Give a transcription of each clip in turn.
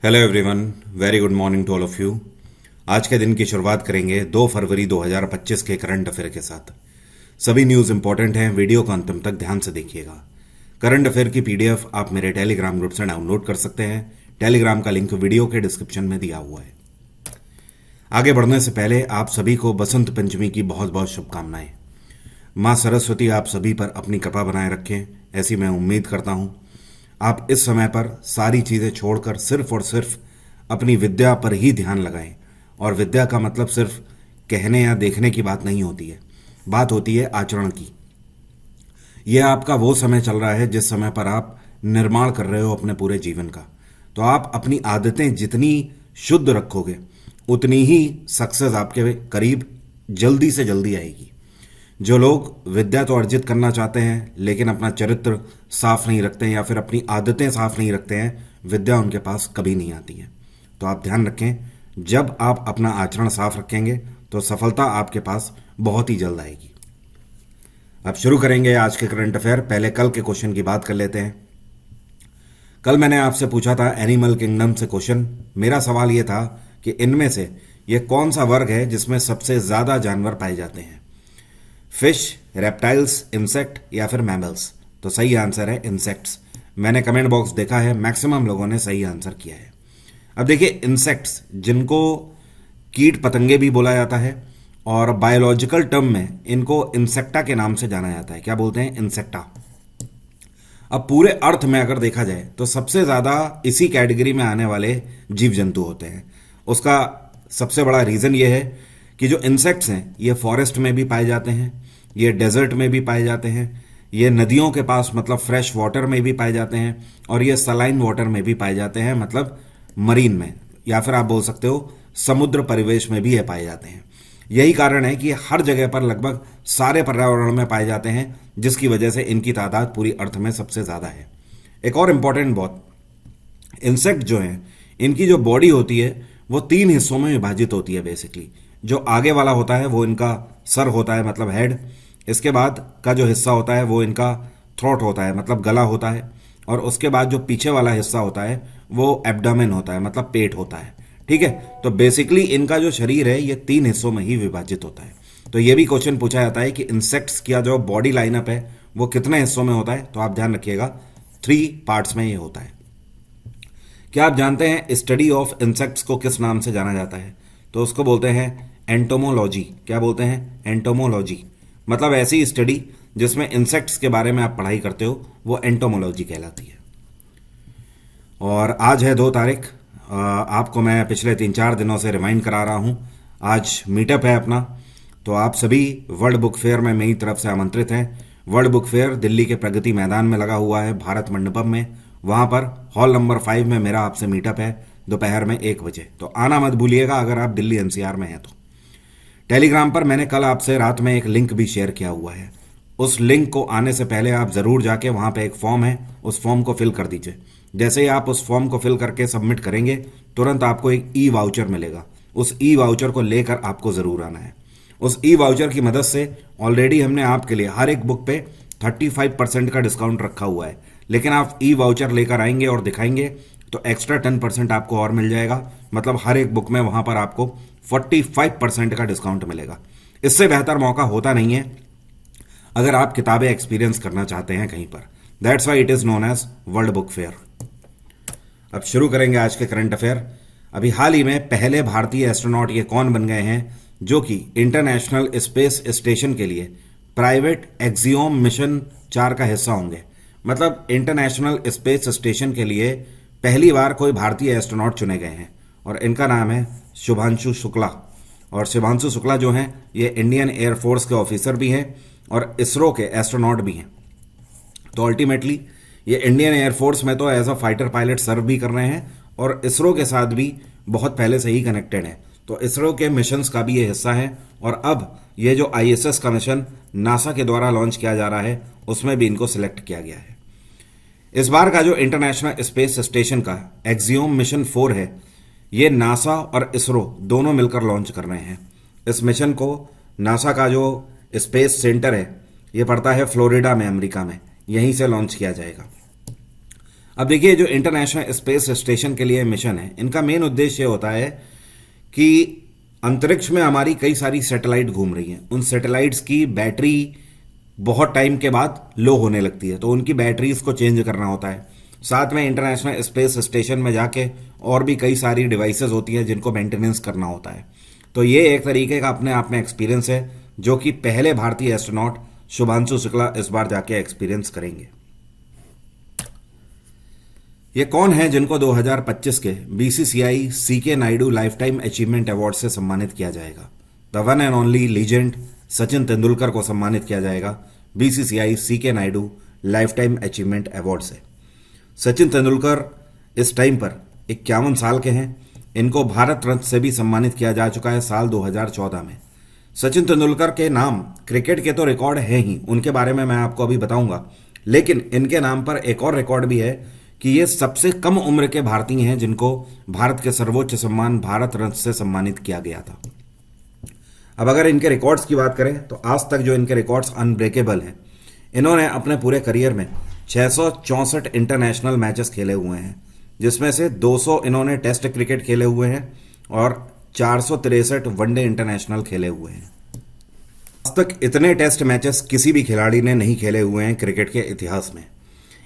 Hello everyone, very good morning to all of you. आज के दिन की शुरुआत करेंगे 2 फरवरी 2025 के करंट अफेयर के साथ। सभी न्यूज़ इंपॉर्टेंट हैं, वीडियो को अंतिम तक ध्यान से देखिएगा। करंट अफेयर की पीडीएफ आप मेरे टेलीग्राम ग्रुप से डाउनलोड कर सकते हैं। टेलीग्राम का लिंक वीडियो के डिस्क्रिप्शन में दिया हुआ है। आगे बढ़ने से पहले आप सभी को बसंत पंचमी की बहुत बहुत शुभकामनाएं। माँ सरस्वती आप सभी पर अपनी कृपा बनाए रखें, ऐसी मैं उम्मीद करता हूं। आप इस समय पर सारी चीज़ें छोड़कर सिर्फ और सिर्फ अपनी विद्या पर ही ध्यान लगाएं। और विद्या का मतलब सिर्फ कहने या देखने की बात नहीं होती है, बात होती है आचरण की। यह आपका वो समय चल रहा है जिस समय पर आप निर्माण कर रहे हो अपने पूरे जीवन का। तो आप अपनी आदतें जितनी शुद्ध रखोगे उतनी ही सक्सेस आपके करीब जल्दी से जल्दी आएगी। जो लोग विद्या तो अर्जित करना चाहते हैं लेकिन अपना चरित्र साफ नहीं रखते हैं या फिर अपनी आदतें साफ नहीं रखते हैं, विद्या उनके पास कभी नहीं आती है। तो आप ध्यान रखें, जब आप अपना आचरण साफ रखेंगे तो सफलता आपके पास बहुत ही जल्द आएगी। अब शुरू करेंगे आज के करंट अफेयर। पहले कल के क्वेश्चन की बात कर लेते हैं। कल मैंने आपसे पूछा था एनिमल किंगडम से क्वेश्चन। मेरा सवाल यह था कि इनमें से यह कौन सा वर्ग है जिसमें सबसे ज्यादा जानवर पाए जाते हैं, फिश, रेप्टाइल्स, इंसेक्ट या फिर मैमल्स। तो सही आंसर है इंसेक्ट्स। मैंने कमेंट बॉक्स देखा है, मैक्सिमम लोगों ने सही आंसर किया है। अब देखिए, इंसेक्ट्स जिनको कीट पतंगे भी बोला जाता है और बायोलॉजिकल टर्म में इनको इंसेक्टा के नाम से जाना जाता है। क्या बोलते हैं? इंसेक्टा। अब पूरे अर्थ में अगर देखा जाए तो सबसे ज्यादा इसी कैटेगरी में आने वाले जीव जंतु होते हैं। उसका सबसे बड़ा रीजन ये है कि जो इंसेक्ट्स हैं ये फॉरेस्ट में भी पाए जाते हैं, ये डेजर्ट में भी पाए जाते हैं, ये नदियों के पास मतलब फ्रेश वाटर में भी पाए जाते हैं, और ये सलाइन वाटर में भी पाए जाते हैं मतलब मरीन में, या फिर आप बोल सकते हो समुद्र परिवेश में भी ये पाए जाते हैं। यही कारण है कि हर जगह पर लगभग सारे पर्यावरण में पाए जाते हैं, जिसकी वजह से इनकी तादाद पूरी अर्थ में सबसे ज्यादा है। एक और इंपॉर्टेंट बात, इंसेक्ट जो है इनकी जो बॉडी होती है वो 3 हिस्सों में विभाजित होती है बेसिकली। जो आगे वाला होता है वो इनका सर होता है मतलब हेड, इसके बाद का जो हिस्सा होता है वो इनका थ्रोट होता है मतलब गला होता है, और उसके बाद जो पीछे वाला हिस्सा होता है वो एब्डोमेन होता है मतलब पेट होता है। ठीक है, तो बेसिकली इनका जो शरीर है ये 3 हिस्सों में ही विभाजित होता है। तो ये भी क्वेश्चन पूछा जाता है कि इंसेक्ट्स का जो बॉडी लाइनअप है वो कितने हिस्सों में होता है, तो आप ध्यान रखिएगा 3 पार्ट्स में ये होता है। क्या आप जानते हैं स्टडी ऑफ इंसेक्ट्स को किस नाम से जाना जाता है? तो उसको बोलते हैं एंटोमोलॉजी। क्या बोलते हैं? एंटोमोलॉजी। मतलब ऐसी स्टडी जिसमें इंसेक्ट्स के बारे में आप पढ़ाई करते हो वो एंटोमोलॉजी कहलाती है। और आज है 2 तारीख। आपको मैं पिछले 3-4 दिनों से रिमाइंड करा रहा हूं, आज मीटअप है अपना। तो आप सभी वर्ल्ड बुक फेयर में मेरी तरफ से आमंत्रित हैं। वर्ल्ड बुक फेयर दिल्ली के प्रगति मैदान में लगा हुआ है, भारत मंडपम में। वहां पर हॉल नंबर 5 में मेरा आपसे मीटअप है दोपहर में 1 बजे। तो आना मत भूलिएगा अगर आप दिल्ली एनसीआर में हैं तो। टेलीग्राम पर मैंने कल आपसे रात में एक लिंक भी शेयर किया हुआ है। उस लिंक को आने से पहले आप जरूर जाके वहां पे एक फॉर्म है, उस फॉर्म को फिल कर दीजिए। जैसे ही आप उस फॉर्म को फिल करके सबमिट करेंगे तुरंत आपको एक ई वाउचर मिलेगा। उस ई वाउचर को लेकर आपको जरूर आना है। उस ई वाउचर की मदद से ऑलरेडी हमने आपके लिए हर एक बुक पे 35% का डिस्काउंट रखा हुआ है, लेकिन आप ई वाउचर लेकर आएंगे और दिखाएंगे तो एक्स्ट्रा 10% आपको और मिल जाएगा। मतलब हर एक बुक में वहां पर आपको 45% का डिस्काउंट मिलेगा। इससे बेहतर मौका होता नहीं है अगर आप किताबें एक्सपीरियंस करना चाहते हैं कहीं पर। That's why it is known as world book fair. अब शुरू करेंगे आज के करंट अफेयर। अभी हाल ही में पहले भारतीय एस्ट्रोनॉट ये कौन बन गए हैं जो कि इंटरनेशनल स्पेस स्टेशन के लिए प्राइवेट एक्सियोम मिशन 4 का हिस्सा होंगे। मतलब इंटरनेशनल स्पेस स्टेशन के लिए पहली बार कोई भारतीय एस्ट्रोनॉट चुने गए हैं, और इनका नाम है शुभांशु शुक्ला। और शुभांशु शुक्ला जो हैं ये इंडियन एयरफोर्स के ऑफिसर भी हैं और इसरो के एस्ट्रोनॉट भी हैं। तो अल्टीमेटली ये इंडियन एयरफोर्स में तो एज अ फाइटर पायलट सर्व भी कर रहे हैं और इसरो के साथ भी बहुत पहले से ही कनेक्टेड है। तो इसरो के मिशंस का भी ये हिस्सा है, और अब ये जो आईएसएस का मिशन नासा के द्वारा लॉन्च किया जा रहा है उसमें भी इनको सिलेक्ट किया गया है। इस बार का जो इंटरनेशनल स्पेस स्टेशन का एक्सियोम मिशन 4 है ये नासा और इसरो दोनों मिलकर लॉन्च कर रहे हैं। इस मिशन को नासा का जो स्पेस सेंटर है ये पड़ता है फ्लोरिडा में, अमेरिका में, यहीं से लॉन्च किया जाएगा। अब देखिए, जो इंटरनेशनल स्पेस स्टेशन के लिए मिशन है, इनका मेन उद्देश्य होता है कि अंतरिक्ष में हमारी कई सारी सैटेलाइट घूम रही हैं, उन सैटेलाइट्स की बैटरी बहुत टाइम के बाद लो होने लगती है, तो उनकी बैटरीज को चेंज करना होता है। साथ में इंटरनेशनल स्पेस स्टेशन में जाके और भी कई सारी डिवाइसेस होती हैं जिनको मेंटेनेंस करना होता है। तो ये एक तरीके का अपने आप में एक्सपीरियंस है जो कि पहले भारतीय एस्ट्रोनॉट शुभांशु शुक्ला इस बार जाके एक्सपीरियंस करेंगे। ये कौन है जिनको 2025 के BCCI CK Naidu lifetime achievement award से सम्मानित किया जाएगा? The one and only legend Sachin Tendulkar को सम्मानित किया जाएगा BCCI CK Naidu lifetime achievement award से। सचिन तेंदुलकर इस टाइम पर 51 साल के हैं। इनको भारत रत्न से भी सम्मानित किया जा चुका है साल 2014 में। सचिन तेंदुलकर के नाम क्रिकेट के तो रिकॉर्ड है ही, उनके बारे में मैं आपको अभी बताऊंगा, लेकिन इनके नाम पर एक और रिकॉर्ड भी है कि ये सबसे कम उम्र के भारतीय हैं जिनको भारत के सर्वोच्च सम्मान भारत रत्न से सम्मानित किया गया था। अब अगर इनके रिकॉर्ड्स की बात करें तो आज तक जो इनके रिकॉर्ड्स अनब्रेकेबल हैं। इन्होंने अपने पूरे करियर में 664 इंटरनेशनल मैचेस खेले हुए हैं, जिसमें से 200 इन्होंने टेस्ट क्रिकेट खेले हुए हैं और 463 वनडे इंटरनेशनल खेले हुए हैं। आज तक इतने टेस्ट मैचेस किसी भी खिलाड़ी ने नहीं खेले हुए हैं क्रिकेट के इतिहास में।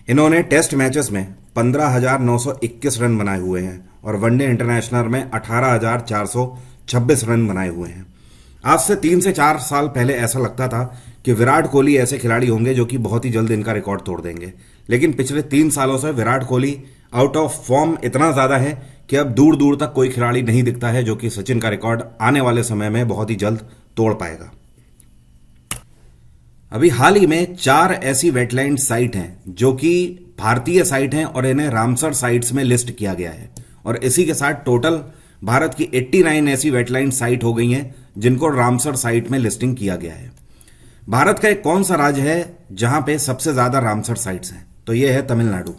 इन्होंने टेस्ट मैचेस में 15,921 रन बनाए हुए हैं और वनडे इंटरनेशनल में 18,426 रन बनाए हुए हैं। आज से 3 से 4 साल पहले ऐसा लगता था कि विराट कोहली ऐसे खिलाड़ी होंगे जो कि बहुत ही जल्द इनका रिकॉर्ड तोड़ देंगे, लेकिन पिछले 3 सालों से Virat Kohli out of form इतना ज्यादा है कि अब दूर दूर तक कोई खिलाड़ी नहीं दिखता है जो कि सचिन का रिकॉर्ड आने वाले समय में बहुत ही जल्द तोड़ पाएगा। अभी हाल ही में 4 ऐसी वेटलैंड साइट हैं जो कि भारतीय साइट हैं और इन्हें रामसर साइट्स में लिस्ट किया गया है, और इसी के साथ टोटल भारत की 89 ऐसी वेटलैंड साइट हो गई हैं जिनको रामसर साइट में लिस्टिंग किया गया है। भारत का एक कौन सा राज्य है जहां पे सबसे ज्यादा रामसर साइट्स हैं? तो यह है तमिलनाडु।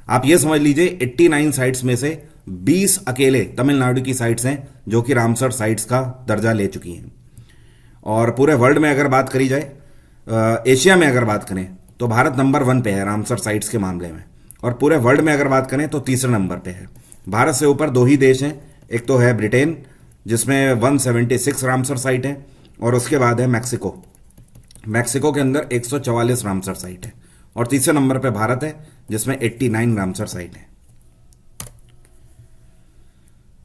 आप ये समझ लीजिए 89 साइट्स में से 20 अकेले तमिलनाडु की साइट्स हैं जो कि रामसर साइट्स का दर्जा ले चुकी हैं। और पूरे वर्ल्ड में अगर बात करी जाए, एशिया में अगर बात करें तो भारत नंबर 1 पे है रामसर साइट्स के मामले में, और पूरे वर्ल्ड में अगर बात करें तो तीसरे नंबर पे है। भारत से ऊपर 2 ही देश हैं, एक तो है ब्रिटेन जिसमें 176 रामसर साइट है, और उसके बाद है मैक्सिको। मैक्सिको के अंदर 144 रामसर साइट है, और तीसरे नंबर पे भारत है जिसमें 89 रामसर साइट है।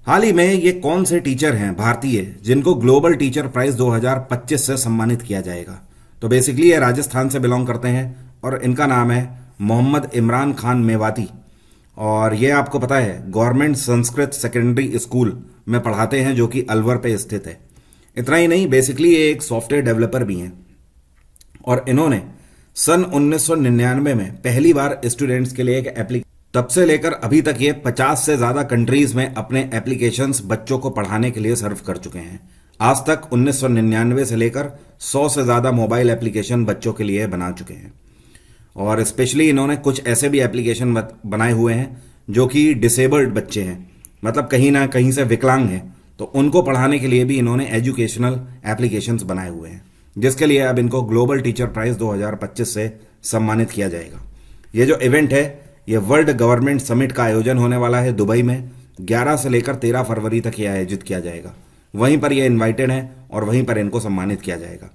हाल ही में ये कौन से टीचर हैं भारतीय जिनको ग्लोबल टीचर प्राइज 2025 से सम्मानित किया जाएगा? तो बेसिकली ये राजस्थान से बिलोंग करते हैं और इनका नाम है मोहम्मद इमरान खान मेवाती, और ये आपको पता है गवर्नमेंट संस्कृत सेकेंडरी स्कूल में पढ़ाते हैं जो कि अलवर पे स्थित है। इतना ही नहीं, बेसिकली ये एक सॉफ्टवेयर डेवलपर भी हैं, और इन्होंने सन 1999 में पहली बार स्टूडेंट्स के लिए एक एप्लीकेशन, तब से लेकर अभी तक ये 50 से ज्यादा कंट्रीज में अपने एप्लीकेशंस बच्चों को पढ़ाने के लिए सर्व कर चुके हैं। आज तक 1999 से लेकर 100 से ज्यादा मोबाइल एप्लीकेशन बच्चों के लिए बना चुके हैं, और स्पेशली इन्होंने कुछ ऐसे भी एप्लीकेशन बनाए हुए हैं जो कि डिसेबल्ड बच्चे हैं, मतलब कहीं ना कहीं से विकलांग हैं, तो उनको पढ़ाने के लिए भी इन्होंने एजुकेशनल एप्लीकेशंस बनाए हुए हैं, जिसके लिए अब इनको ग्लोबल टीचर प्राइज 2025 से सम्मानित किया जाएगा। ये जो इवेंट है ये वर्ल्ड गवर्नमेंट समिट का आयोजन होने वाला है दुबई में, 11 से लेकर 13 फरवरी तक ये आयोजित किया जाएगा। वहीं पर ये इन्वाइटेड हैं और वहीं पर इनको सम्मानित किया जाएगा।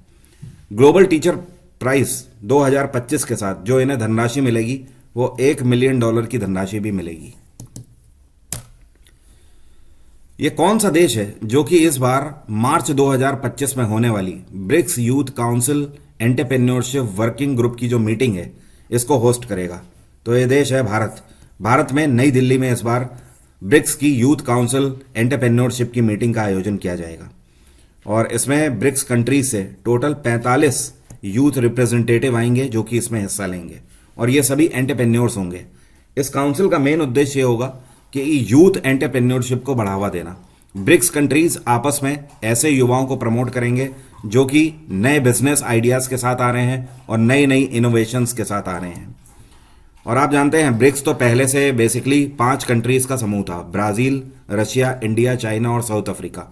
ग्लोबल टीचर प्राइज 2025 के साथ जो इन्हें धनराशि मिलेगी वो $1 मिलियन की धनराशि भी मिलेगी। ये कौन सा देश है जो कि इस बार मार्च 2025 में होने वाली BRICS youth council entrepreneurship working group की जो मीटिंग है इसको होस्ट करेगा? तो ये देश है भारत। भारत में नई दिल्ली में इस बार ब्रिक्स की यूथ काउंसिल एंटरप्रेन्योरशिप की मीटिंग का आयोजन किया जाएगा, और इसमें ब्रिक्स कंट्रीज से टोटल 45 यूथ रिप्रेजेंटेटिव आएंगे जो कि इसमें हिस्सा लेंगे, और ये सभी एंटरप्रेन्योर्स होंगे। इस काउंसिल का मेन उद्देश्य ये होगा कि यूथ एंटरप्रेन्योरशिप को बढ़ावा देना। ब्रिक्स कंट्रीज आपस में ऐसे युवाओं को प्रमोट करेंगे जो कि नए बिजनेस आइडियाज के साथ आ रहे हैं और नई नई इनोवेशंस के साथ आ रहे हैं। और आप जानते हैं ब्रिक्स तो पहले से बेसिकली 5 कंट्रीज का समूह था, ब्राजील, रशिया, इंडिया, चाइना और साउथ अफ्रीका,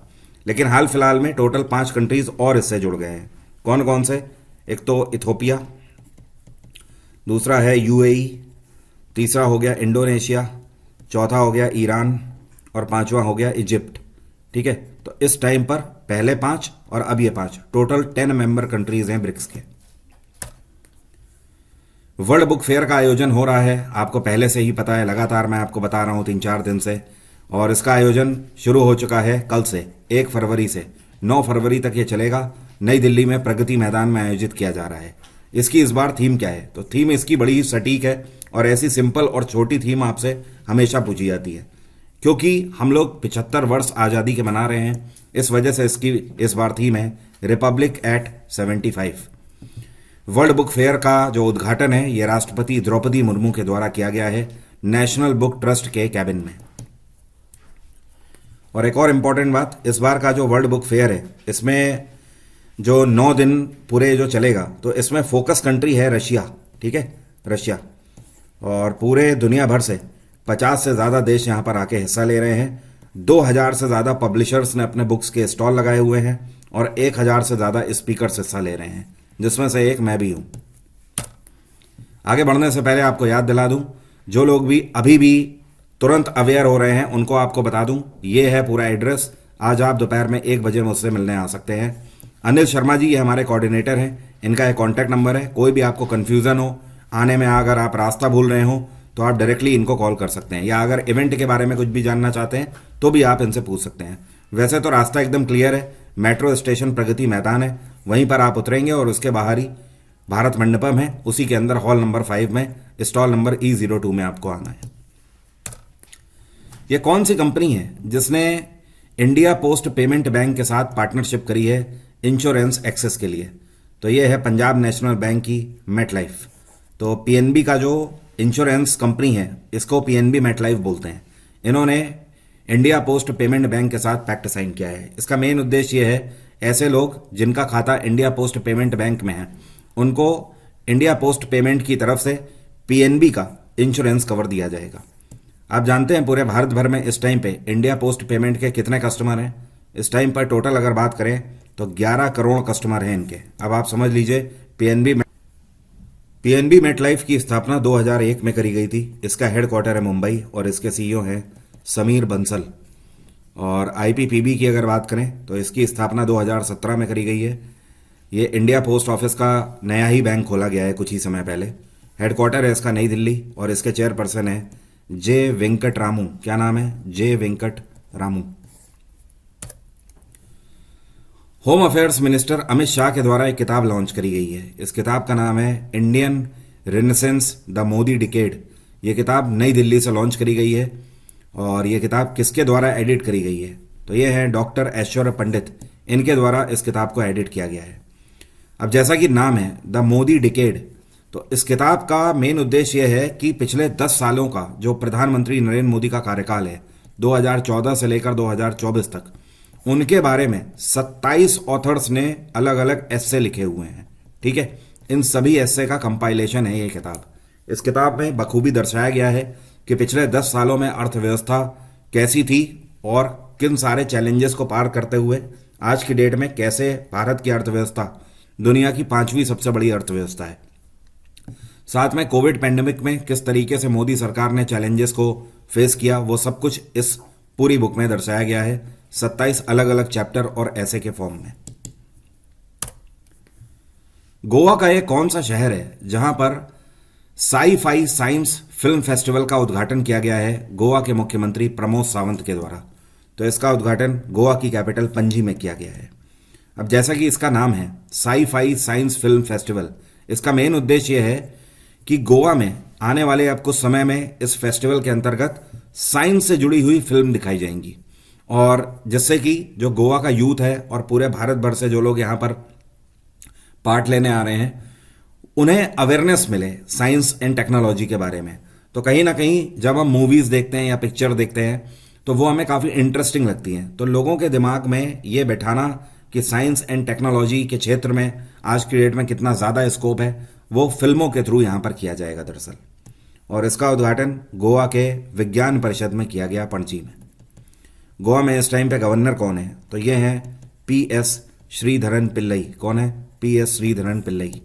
लेकिन हाल फिलहाल में टोटल 5 कंट्रीज और इससे जुड़ गए हैं। कौन कौन से? एक तो इथोपिया, दूसरा है यूएई, तीसरा हो गया इंडोनेशिया, चौथा हो गया ईरान और पांचवा हो गया इजिप्ट। ठीक है, तो इस टाइम पर पहले 5 और अब ये 5, टोटल 10 मेंबर कंट्रीज हैं ब्रिक्स के। वर्ल्ड बुक फेयर का आयोजन हो रहा है, आपको पहले से ही पता है, लगातार मैं आपको बता रहा हूं 3-4 दिन से। और इसका आयोजन शुरू हो चुका है कल से, 1 फरवरी से 9 फरवरी तक ये चलेगा। नई दिल्ली में प्रगति मैदान में आयोजित किया जा रहा है। इसकी इस बार थीम क्या है? तो थीम इसकी बड़ी ही सटीक है और ऐसी सिंपल और छोटी थीम आपसे हमेशा पूछी जाती है, क्योंकि हम लोग 75 वर्ष आज़ादी के मना रहे हैं। इस वजह से इसकी इस बार थीम है republic at 75। World book fair का जो उद्घाटन है ये राष्ट्रपति द्रौपदी मुर्मू के द्वारा किया गया है नेशनल बुक ट्रस्ट के कैबिन में। और एक और इम्पॉर्टेंट बात, इस बार का जो वर्ल्ड बुक फेयर है इसमें जो 9 दिन पूरे जो चलेगा, तो इसमें फोकस कंट्री है रशिया। ठीक है, रशिया। और पूरे दुनिया भर से 50 से ज़्यादा देश यहाँ पर आके हिस्सा ले रहे हैं। 2000 से ज़्यादा पब्लिशर्स ने अपने बुक्स के स्टॉल लगाए हुए हैं और 1000 से ज़्यादा स्पीकर्स हिस्सा ले रहे हैं, जिसमें से एक मैं भी हूँ। आगे बढ़ने से पहले आपको याद दिला दूँ, जो लोग भी अभी भी तुरंत अवेयर हो रहे हैं उनको आपको बता दूँ, ये है पूरा एड्रेस। आज आप दोपहर में 1 बजे मुझसे मिलने आ सकते हैं। अनिल शर्मा जी ये हमारे कोऑर्डिनेटर हैं, इनका एक कॉन्टैक्ट नंबर है। कोई भी आपको कन्फ्यूज़न हो आने में, अगर आप रास्ता भूल रहे हो तो आप डायरेक्टली इनको कॉल कर सकते हैं, या अगर इवेंट के बारे में कुछ भी जानना चाहते हैं तो भी आप इनसे पूछ सकते हैं। वैसे तो रास्ता एकदम क्लियर है, मेट्रो स्टेशन प्रगति मैदान है, वहीं पर आप उतरेंगे और उसके बाहर ही भारत मंडपम है, उसी के अंदर हॉल नंबर 5 में स्टॉल नंबर E02 में आपको आना है। ये कौन सी कंपनी है जिसने इंडिया पोस्ट पेमेंट बैंक के साथ पार्टनरशिप करी है इंश्योरेंस एक्सेस के लिए? तो ये है पंजाब नेशनल बैंक की मेटलाइफ। तो पीएनबी का जो इंश्योरेंस कंपनी है इसको पीएनबी मेटलाइफ बोलते हैं। इन्होंने इंडिया पोस्ट पेमेंट बैंक के साथ पैक्ट साइन किया है। इसका मेन उद्देश्य ये है, ऐसे लोग जिनका खाता इंडिया पोस्ट पेमेंट बैंक में है उनको इंडिया पोस्ट पेमेंट की तरफ से पीएनबी का इंश्योरेंस कवर दिया जाएगा। आप जानते हैं पूरे भारत भर में इस टाइम पे इंडिया पोस्ट पेमेंट के कितने कस्टमर हैं? इस टाइम पर टोटल अगर बात करें तो 11 करोड़ कस्टमर हैं इनके। अब आप समझ लीजिए, पीएनबी मेटलाइफ की स्थापना 2001 में करी गई थी। इसका हेडक्वार्टर है मुंबई और इसके सीईओ हैं समीर बंसल। और आईपीपीबी की अगर बात करें तो इसकी स्थापना 2017 में करी गई है। ये इंडिया पोस्ट ऑफिस का नया ही बैंक खोला गया है कुछ ही समय पहले। हेडक्वार्टर है इसका नई दिल्ली और इसके चेयरपर्सन है जे वेंकट रामू। क्या नाम है? J Venkat Ramu. Home affairs minister Amit Shah के द्वारा एक किताब लॉन्च करी गई है। इस किताब का नाम है Indian renaissance the Modi decade. ये किताब नई दिल्ली से लॉन्च करी गई है। और ये किताब किसके द्वारा एडिट करी गई है? तो ये है डॉक्टर ऐश्वर्य पंडित, इनके द्वारा इस किताब को एडिट किया गया है। अब जैसा कि नाम है द मोदी डिकेड, तो इस किताब का मेन उद्देश्य यह है कि पिछले 10 सालों का जो प्रधानमंत्री नरेंद्र मोदी का कार्यकाल है 2014 से लेकर 2024 तक, उनके बारे में 27 ऑथर्स ने अलग अलग एस्से लिखे हुए हैं। ठीक है, इन सभी एस्से का कंपाइलेशन है ये किताब। इस किताब में बखूबी दर्शाया गया है कि पिछले 10 सालों में अर्थव्यवस्था कैसी थी और किन सारे चैलेंजेस को पार करते हुए आज की डेट में कैसे भारत की अर्थव्यवस्था दुनिया की 5वीं सबसे बड़ी अर्थव्यवस्था है। साथ में कोविड पेंडेमिक में किस तरीके से मोदी सरकार ने चैलेंजेस को फेस किया, वो सब कुछ इस पूरी बुक में दर्शाया गया है 27 अलग अलग चैप्टर और ऐसे के फॉर्म में। गोवा का एक कौन सा शहर है जहां पर साई-फाई साइंस फिल्म फेस्टिवल का उद्घाटन किया गया है गोवा के मुख्यमंत्री प्रमोद सावंत के द्वारा? तो इसका उद्घाटन गोवा की कैपिटल पणजी में किया गया है। अब जैसा कि इसका नाम है साई-फाई साइंस फिल्म फेस्टिवल, इसका मेन उद्देश्य यह है कि गोवा में आने वाले अब कुछ समय में इस फेस्टिवल के अंतर्गत साइंस से जुड़ी हुई फिल्म दिखाई जाएंगी, और जिससे कि जो गोवा का यूथ है और पूरे भारत भर से जो लोग यहाँ पर पार्ट लेने आ रहे हैं उन्हें अवेयरनेस मिले साइंस एंड टेक्नोलॉजी के बारे में। तो कहीं ना कहीं जब हम मूवीज देखते हैं या पिक्चर देखते हैं तो वो हमें काफ़ी इंटरेस्टिंग लगती हैं। तो लोगों के दिमाग में ये बैठाना कि साइंस एंड टेक्नोलॉजी के क्षेत्र में आज की डेट में कितना ज़्यादा स्कोप है, वो फिल्मों के थ्रू यहाँ पर किया जाएगा दरअसल। और इसका उद्घाटन गोवा के विज्ञान परिषद में किया गया पणजी में। गोवा में इस टाइम पे गवर्नर कौन है? तो ये हैं PS श्रीधरन पिल्लई। कौन है? PS श्रीधरन पिल्लई।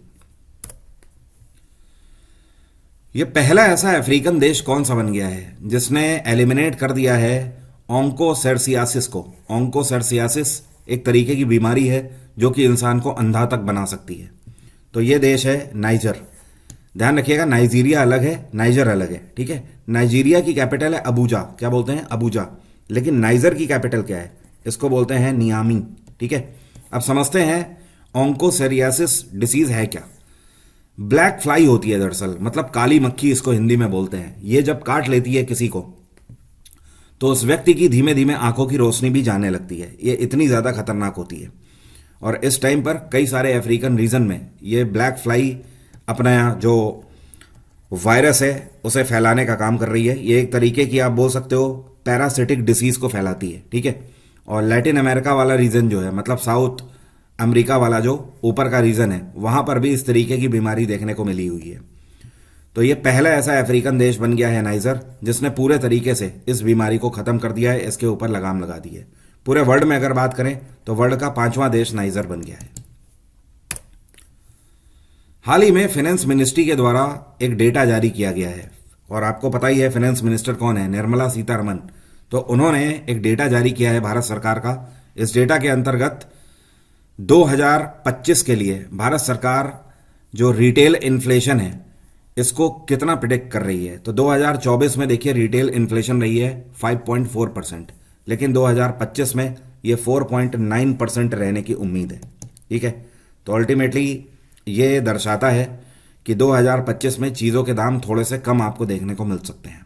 ये पहला ऐसा अफ्रीकन देश कौन सा बन गया है जिसने एलिमिनेट कर दिया है ऑन्कोसर्सियासिस को। ऑन्कोसर्सियासिस एक तरीके की बीमारी है जो कि इंसान को अंधा तक बना सकती है। तो ये देश है नाइजर। ध्यान रखिएगा, नाइजीरिया अलग है, नाइजर अलग है, ठीक है। नाइजीरिया की कैपिटल है अबूजा, क्या बोलते हैं, अबूजा। लेकिन नाइजर की कैपिटल क्या है, इसको बोलते हैं नियामी, ठीक है। अब समझते हैं ऑन्कोसर्सियासिस डिसीज है क्या। ब्लैक फ्लाई होती है दरअसल, मतलब काली मक्खी इसको हिंदी में बोलते हैं। ये जब काट लेती है किसी को तो उस व्यक्ति की धीमे धीमे आंखों की रोशनी भी जाने लगती है। ये इतनी ज़्यादा खतरनाक होती है और इस टाइम पर कई सारे अफ्रीकन रीजन में ये ब्लैक फ्लाई अपना जो वायरस है उसे फैलाने का काम कर रही है। ये एक तरीके की आप बोल सकते हो पैरासिटिक डिसीज को फैलाती है, ठीक है। और लैटिन अमेरिका वाला रीजन जो है, मतलब साउथ अमेरिका वाला जो ऊपर का रीजन है, वहां पर भी इस तरीके की बीमारी देखने को मिली हुई है। तो ये पहला ऐसा अफ्रीकन देश बन गया है नाइजर जिसने पूरे तरीके से इस बीमारी को खत्म कर दिया है, इसके ऊपर लगाम लगा दी है। पूरे वर्ल्ड में अगर बात करें तो वर्ल्ड का 5वां देश नाइजर बन गया है। हाल ही में फाइनेंस मिनिस्ट्री के द्वारा एक डेटा जारी किया गया है और आपको पता ही है फाइनेंस मिनिस्टर कौन है, निर्मला सीतारमन। तो उन्होंने एक डेटा जारी किया है भारत सरकार का। इस डेटा के अंतर्गत 2025 के लिए भारत सरकार जो रिटेल इन्फ्लेशन है इसको कितना प्रिडिक्ट कर रही है। तो 2024 में देखिए रिटेल इन्फ्लेशन रही है 5.4%, लेकिन 2025 में ये 4.9% रहने की उम्मीद है, ठीक है। तो अल्टीमेटली ये दर्शाता है कि 2025 में चीज़ों के दाम थोड़े से कम आपको देखने को मिल सकते हैं।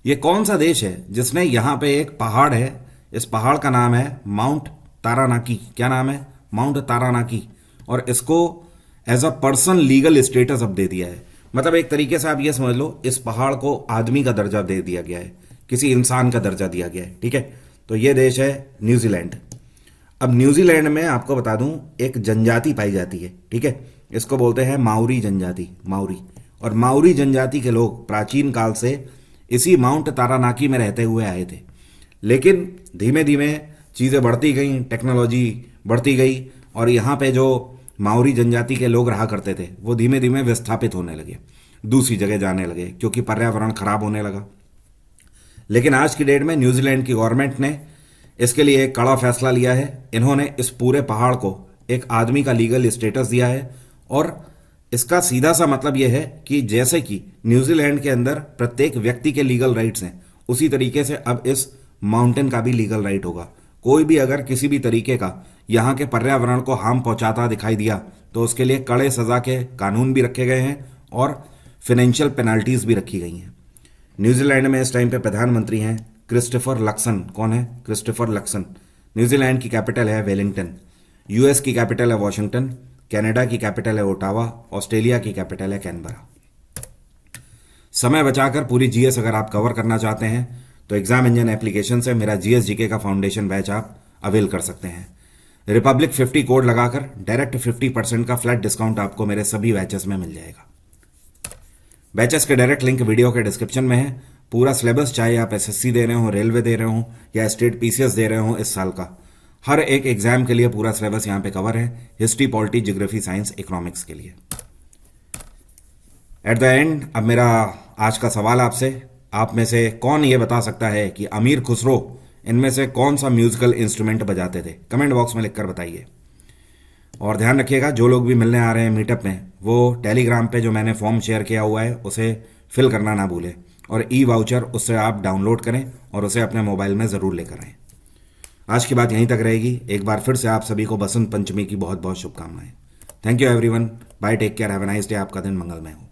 ये कौन सा देश है जिसने यहाँ पे एक पहाड़ है, इस पहाड़ का नाम है माउंट तारानाकी। क्या नाम है, माउंट तारानाकी। और इसको as a person legal status अब दे दिया है। मतलब एक तरीके से आप ये समझ लो इस पहाड़ को आदमी का दर्जा दे दिया गया है, किसी इंसान का दर्जा दिया गया है, ठीक है। तो ये देश है न्यूजीलैंड। अब न्यूजीलैंड में आपको बता दूं एक जनजाति पाई जाती है, ठीक है। इसको बोलते हैं माउरी जनजाति, माउरी। और माउरी जनजाति के लोग प्राचीन काल से इसी माउंट तारानाकी में रहते हुए आए थे। लेकिन धीमे धीमे चीज़ें बढ़ती गई, टेक्नोलॉजी बढ़ती गई और यहाँ पे जो माउरी जनजाति के लोग रहा करते थे वो धीमे धीमे विस्थापित होने लगे, दूसरी जगह जाने लगे क्योंकि पर्यावरण खराब होने लगा। लेकिन आज की डेट में न्यूजीलैंड की गवर्नमेंट ने इसके लिए एक कड़ा फैसला लिया है। इन्होंने इस पूरे पहाड़ को एक आदमी का लीगल स्टेटस दिया है और इसका सीधा सा मतलब यह है कि जैसे कि न्यूजीलैंड के अंदर प्रत्येक व्यक्ति के लीगल राइट्स हैं, उसी तरीके से अब इस माउंटेन का भी लीगल राइट होगा। कोई भी अगर किसी भी तरीके का यहाँ के पर्यावरण को हार्म पहुंचाता दिखाई दिया तो उसके लिए कड़े सजा के कानून भी रखे गए हैं और फाइनेंशियल पेनल्टीज भी रखी गई हैं। न्यूजीलैंड में इस टाइम पे प्रधानमंत्री हैं क्रिस्टोफर लक्सन। कौन है, क्रिस्टोफर लक्सन। न्यूजीलैंड की कैपिटल है वेलिंगटन। यूएस की कैपिटल है वॉशिंगटन। कनाडा की कैपिटल है ओटावा। ऑस्ट्रेलिया की कैपिटल है कैनबरा। समय बचाकर पूरी जीएस अगर आप कवर करना चाहते हैं तो एग्जाम इंजन एप्लीकेशन से मेरा जीएस जीके का फाउंडेशन बैच आप अवेल कर सकते हैं। रिपब्लिक 50 कोड लगाकर डायरेक्ट 50% का फ्लैट डिस्काउंट आपको मेरे सभी बैचेस में मिल जाएगा। बैचेस के डायरेक्ट लिंक वीडियो के डिस्क्रिप्शन में है। पूरा सिलेबस, चाहे आप एसएससी दे रहे हो, रेलवे दे रहे हो या स्टेट पीसीएस दे रहे हो, इस साल का हर एक एग्जाम के लिए पूरा सिलेबस यहाँ पे कवर है। History, polity, geography, science, economics के लिए। एट द एंड अब मेरा आज का सवाल आपसे, आप में से कौन ये बता सकता है कि अमीर खुसरो इनमें से कौन सा म्यूजिकल इंस्ट्रूमेंट बजाते थे? कमेंट बॉक्स में लिखकर बताइए। और ध्यान रखिएगा जो लोग भी मिलने आ रहे हैं मीटअप में, वो टेलीग्राम पे जो मैंने फॉर्म शेयर किया हुआ है उसे फिल करना ना भूलें और ई वाउचर उससे आप डाउनलोड करें और उसे अपने मोबाइल में ज़रूर लेकर आएँ। आज की बात यहीं तक रहेगी। एक बार फिर से आप सभी को बसंत पंचमी की बहुत बहुत शुभकामनाएं। Thank you everyone, bye, take care, have a nice day. आपका दिन मंगलमय हो।